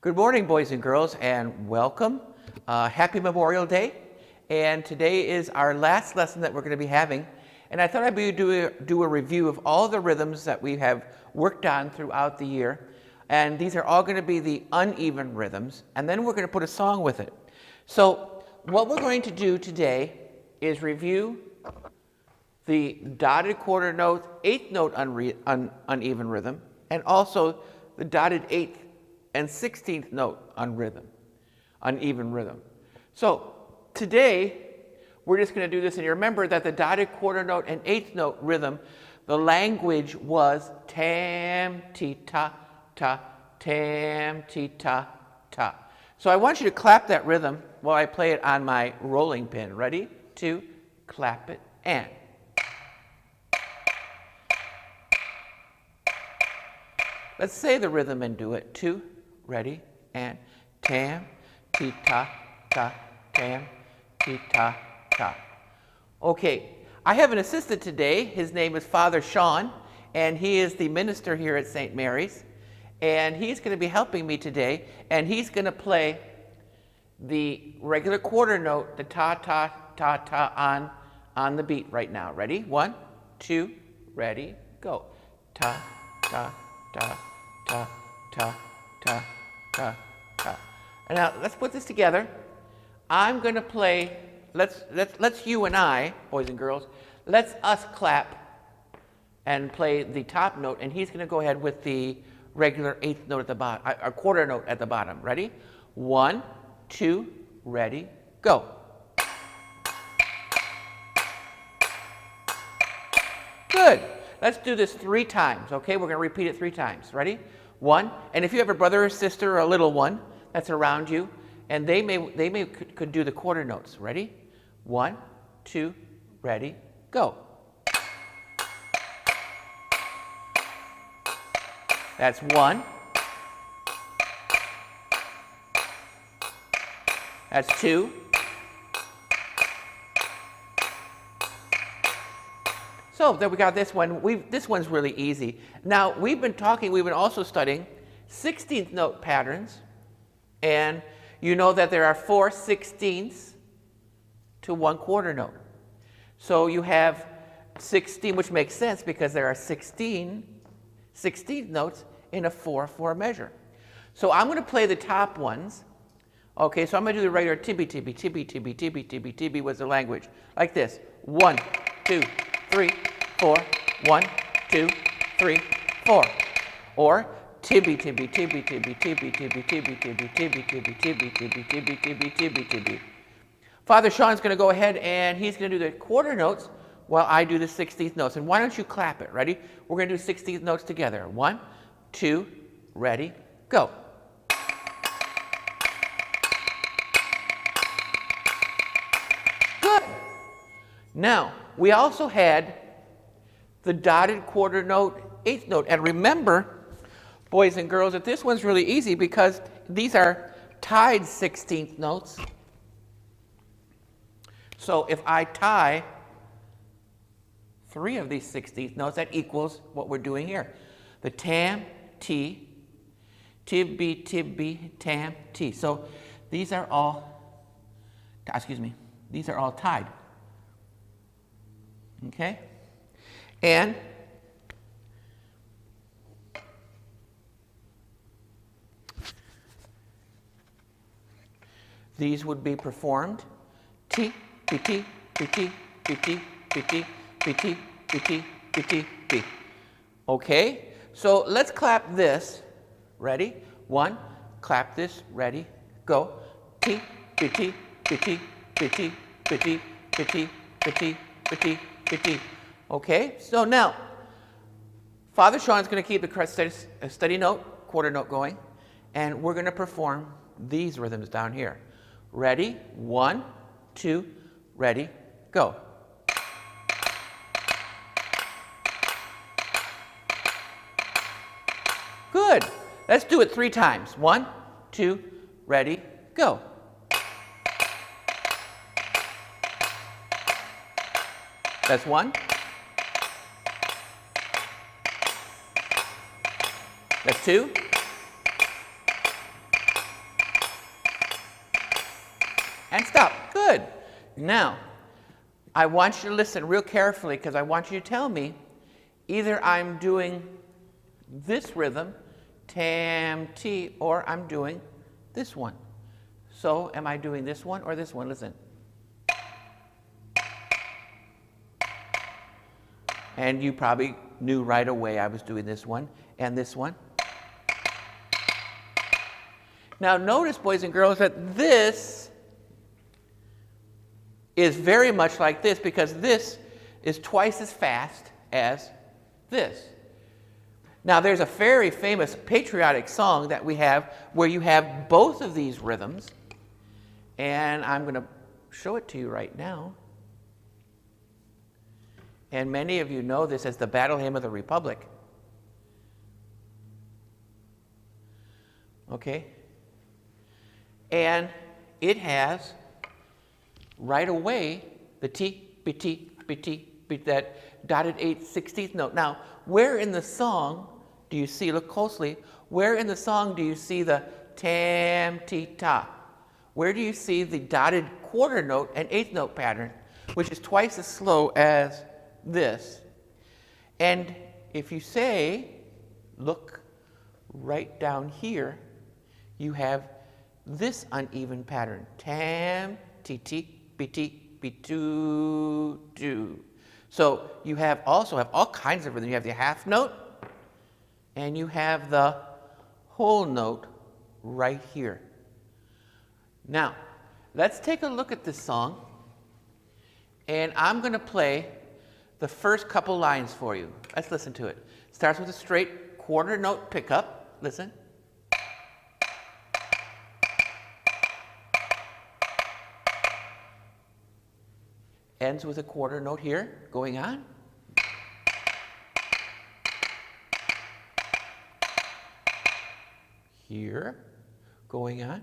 Good morning, boys and girls, and welcome. Happy Memorial Day. And today is our last lesson that we're going to be having. And I thought I'd do a review of all the rhythms that we have worked on throughout the year. And these are all going to be the uneven rhythms. And then we're going to put a song with it. So what we're going to do today is review the dotted quarter note, eighth note uneven rhythm, and also the dotted eighth and 16th note uneven rhythm. So today, we're just going to do this, and you remember that the dotted quarter note and eighth note rhythm, the language was tam, ti, ta, ta, tam, ti, ta, ta. So I want you to clap that rhythm while I play it on my rolling pin. Ready? 2, clap it, and. Let's say the rhythm and do it. 2, ready, and tam, ti, ta, ta, tam, ti, ta, ta. Okay, I have an assistant today. His name is Father Sean, and he is the minister here at St. Mary's. And he's going to be helping me today, and he's going to play the regular quarter note, the ta, ta, ta, ta on the beat right now. Ready? 1, 2, ready, go. Ta, ta, ta, ta, ta, ta, ta, ta. And now let's put this together. I'm going to play, let's you and I, boys and girls, let's us clap and play the top note, and he's going to go ahead with the regular eighth note at the bottom, a quarter note at the bottom. Ready? 1, 2, ready, go. Good. Let's do this 3 times, okay? We're going to repeat it 3 times. Ready? 1, and if you have a brother or sister or a little one that's around you, and they could do the quarter notes. Ready? 1, 2, ready, go. That's 1. That's 2. So then we got this one. This one's really easy. Now we've been also studying 16th note patterns, and you know that there are 4 16ths to 1 quarter note. So you have 16, which makes sense because there are 16 16th notes in a 4/4 measure. So I'm going to play the top ones. Okay, so I'm going to do the regular tibby, tibby, tibby, tibby, tibby, tibby, tibby was the language. Like this. 1, 2, 3, 4. 1, 2, 3, 4. Or tibby, tibby, tibby, tibby, tibby, tibby, tibby, tibby, tibby, tibby, tibby, tibby, tibby, tibby, tibby, tibby. Father Sean's going to go ahead and he's going to do the quarter notes while I do the 16th notes. And why don't you clap it? Ready? We're going to do 16th notes together. 1, 2, ready, go. Good. Now, we also had the dotted quarter note, eighth note. And remember, boys and girls, that this one's really easy because these are tied 16th notes. So if I tie 3 of these 16th notes, that equals what we're doing here. The tam, ti, tibby, tibby, tam, ti. So these are all, these are all tied. Okay? And these would be performed ti, pi, ti, pi, ti, pi, ti, pi, ti, pi, ti, pi, ti, pi, ti, pi. Okay? So let's clap this. Ready? 1, clap this. Ready? Go. Ti, pi, ti, pi, ti, pi, ti, pi, ti, pi, ti, pi, ti, pi, ti, pi, ti. Okay? So now, Father Sean's going to keep the steady note, quarter note going, and we're going to perform these rhythms down here. Ready? 1, 2, ready, go. Good. Let's do it 3 times. 1, 2, ready, go. That's 1. That's 2. and stop. Good. Now, I want you to listen real carefully because I want you to tell me either I'm doing this rhythm, tam, ti, or I'm doing this one. So am I doing this one or this one? Listen. And you probably knew right away I was doing this one and this one. Now notice, boys and girls, that this is very much like this because this is twice as fast as this. Now there's a very famous patriotic song that we have where you have both of these rhythms, and I'm going to show it to you right now. And many of you know this as the Battle Hymn of the Republic. Okay? And it has right away the T, B, T, B, T, B, that dotted 8/16th note. Now, where in the song do you see, look closely, where in the song do you see the tam, ti, ta? Where do you see the dotted quarter note and eighth note pattern, which is twice as slow as this? And if you say, look right down here, you have this uneven pattern. Tam, ti, ti, bi, ti, bi, do, do. So you have also have all kinds of rhythm. You have the half note, and you have the whole note right here. Now, let's take a look at this song, and I'm going to play the first couple lines for you. Let's listen to it. Starts with a straight quarter note pickup. Listen. Ends with a quarter note here, going on. Here, going on.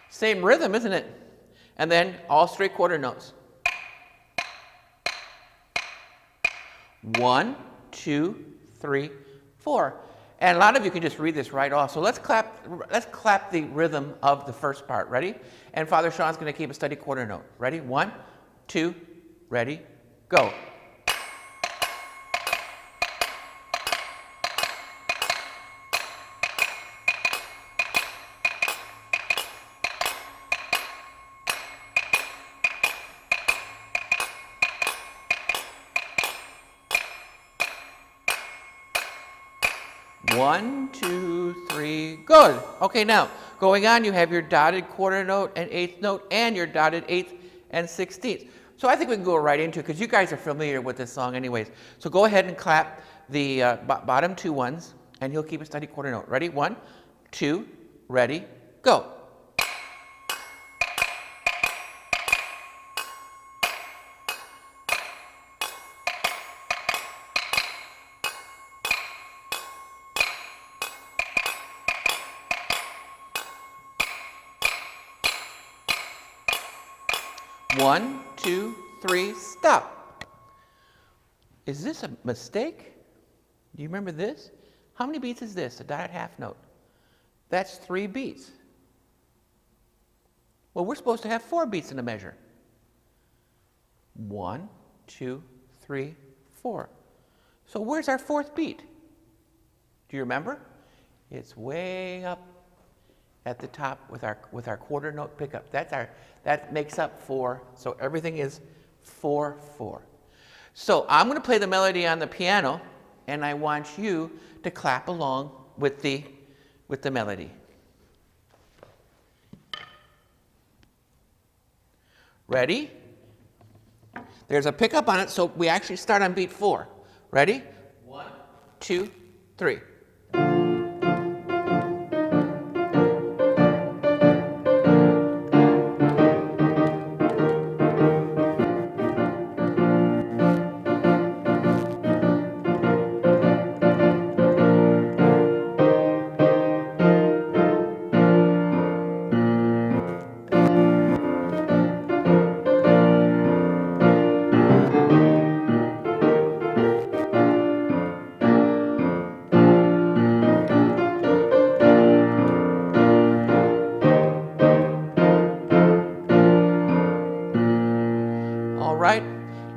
Same rhythm, isn't it? And then all straight quarter notes. 1, 2, 3, 4. And a lot of you can just read this right off. So let's clap the rhythm of the first part. Ready? And Father Sean's going to keep a steady quarter note. Ready? 1, 2, ready, go. One, two, three, good. Okay, now, going on, you have your dotted quarter note and eighth note and your dotted eighth and 16th. So I think we can go right into it because you guys are familiar with this song anyways. So go ahead and clap the bottom two ones, and he'll keep a steady quarter note. Ready? 1, 2, ready, go. One, two, three, stop. Is this a mistake? Do you remember this? How many beats is this? A dotted half note. That's 3 beats. Well, we're supposed to have 4 beats in a measure. 1, 2, 3, 4. So where's our 4th beat? Do you remember? It's way up at the top with our quarter note pickup. That makes up 4. So everything is 4, 4. So I'm going to play the melody on the piano, and I want you to clap along with the melody. Ready? There's a pickup on it, so we actually start on beat 4. Ready? 1, 2, 3.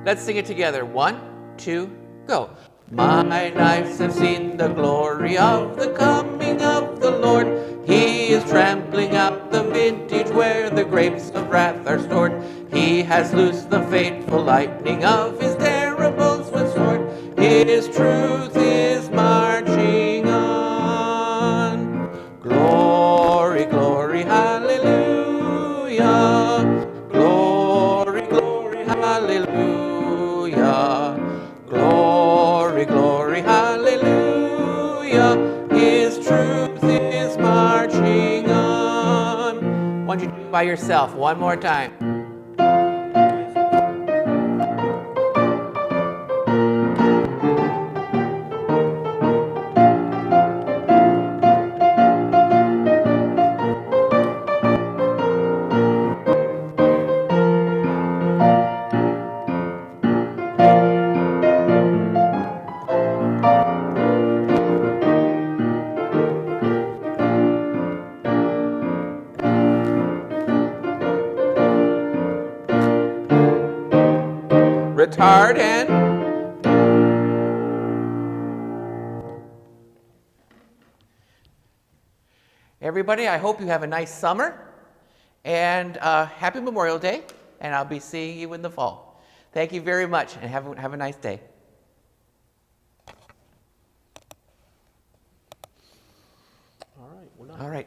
Let's sing it together. 1, 2, go. My knives have seen the glory of the coming of the Lord. He is trampling out the vintage where the grapes of wrath are stored. He has loosed the fateful lightning of his terrible swift sword. His truth is marching on. Glory, glory, hallelujah. Glory, glory, hallelujah. Glory, glory, hallelujah. His truth is marching on. Why don't you do it by yourself one more time? Retard and everybody, I hope you have a nice summer and happy Memorial Day, and I'll be seeing you in the fall. Thank you very much, and have a nice day. All right, we're done. All right.